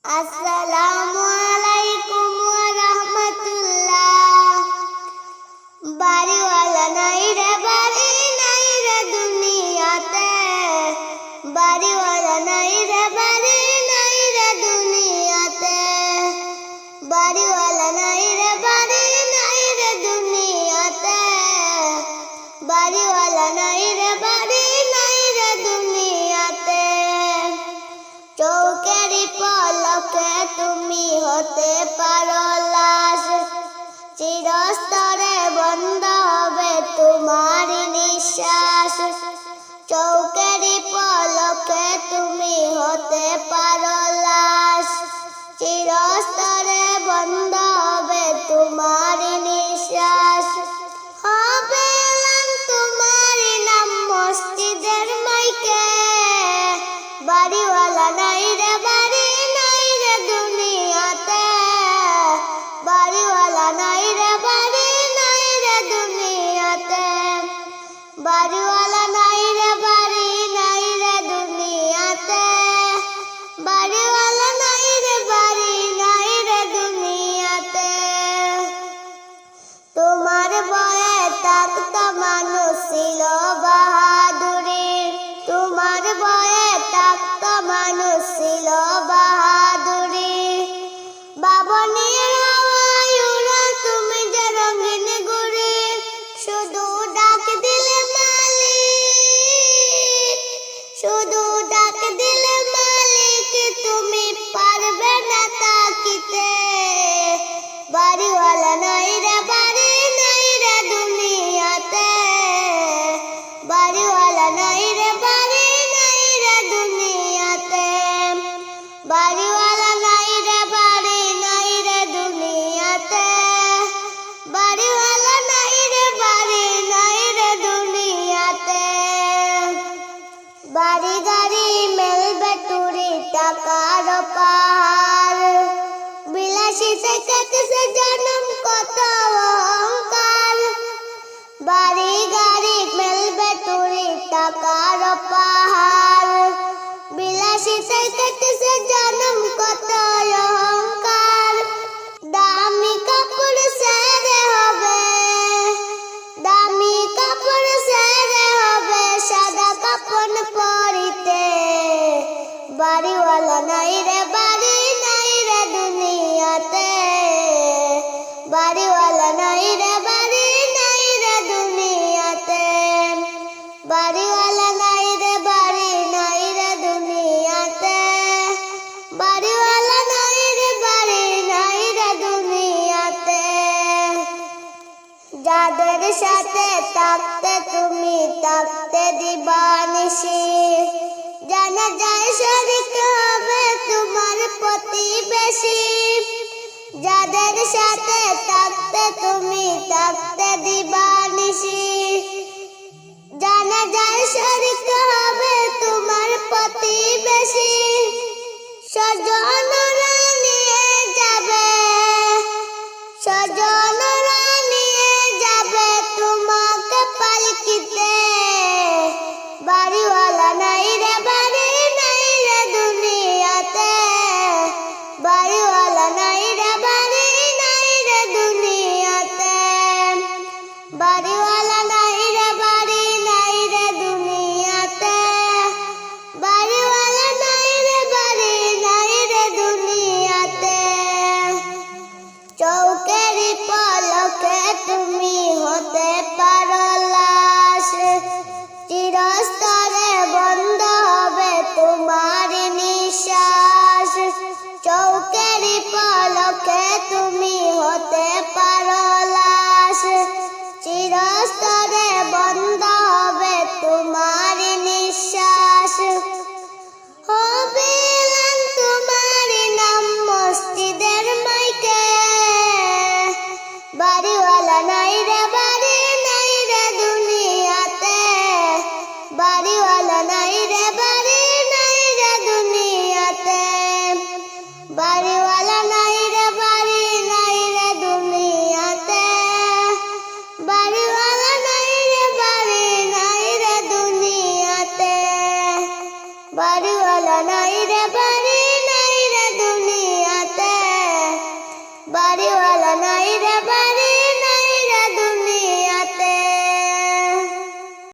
আসসালামু আলাইকুম ওয়া রাহমাতুল্লাহ। বাড়িওয়ালা নাই রে দুনিয়াতে, বাড়িওয়ালা নাই রে দুনিয়াতে, বাড়িওয়ালা নাই রে দুনিয়াতে, বাড়িওয়ালা নাই রে দুনিয়াতে। চৌকেরই পলকে তুমি হতে পারো লাশ, চিরস্তরে বন্ধ হবে তোমার নিঃশ্বাস। চৌকেরই পলকে তুমি হতে পারো লাশ, চিরস্তরে বন্ধ হবে তোমার নিঃশ্বাস। হবে তোমার নাম মসজিদের মাইকে, বাড়িওয়ালা নাই রে দুনিয়াতে, বাড়িওয়ালা নাই রে দুনিয়াতে, বাড়িওয়ালা নাই রে দুনিয়াতে, বাড়িওয়ালা নাই রে দুনিয়াতে। তোমার বয়ে থাকতো মানুষ ছিল বাহাদুরি, তোমার বয়ে থাকতো মানুষ ছিল বাহাদুরি। বাবনের হাওয়ায় উড়া তুমি যে রঙিন গুড়ি, শুধু ডাক দিলে মালিক, শুধু ডাক দিলে মালিক, তুমি পারবে না তাকিতে। বাড়িওয়ালা নাই রে দুনিয়াতে, বাড়িওয়ালা নাই রে দুনিয়াতে, বাড়িওয়ালা নাই রে দুনিয়াতে, বাড়িওয়ালা নাই রে দুনিয়াতে। বাড়ি গাড়ি মেলবে টুরি টাকার পাহাড়, বিলাসিতে কেটেছে জন্ম কত অহংকার। বাড়ি গাড়ি মেলবে টুরি টাকার পাহাড়, বিলাসিতে কেটেছে জন্ম কত অহংকার। দামি কাপড় ছেড়ে হবে, দামি কাপড় ছেড়ে হবে সাদা কাপড় পরিতে। বাড়িওয়ালা নাই রে দুনিয়াতে, বাড়িওয়ালা নাই রে দুনিয়াতে, বাড়িওয়ালা নাই রে দুনিয়াতে, বাড়িওয়ালা নাই রে দুনিয়াতে। যাদের সাথে থাকতে তুমি থাকতে দিবানিশি, জানা যায় শরীক হবে তোমার প্রতিবেশী। যাদের সাথে থাকতে তুমি থাকতে দিবানিশি, জানা যায় শরীক হবে তোমার প্রতিবেশী। স্বজনরা নিয়ে যাবে, স্বজনরা নিয়ে যাবে তোমাকে পালকিতে। বাড়িওয়ালা নাই রে দুনিয়াতে, বাড়িওয়ালা নাই রে দুনিয়াতে, বাড়িওয়ালা নাই রে দুনিয়াতে, বাড়িওয়ালা নাই রে দুনিয়াতে। চৌকেরই পলকে তুমি হতে পারো লাশ, চিরস্তরে বন্ধ হবে তোমার নিঃশ্বাস। চৌকেরই পলকে তুমি হতে পারো লাশ, চিরস্তরে বন্ধ হবে তোমার নিঃশ্বাস। হবে তোমার নাম মসজিদের মাইকে, বাড়িওয়ালা নাই রে দুনিয়াতে, বাড়িওয়ালা নাই রে দুনিয়াতে, বাড়ি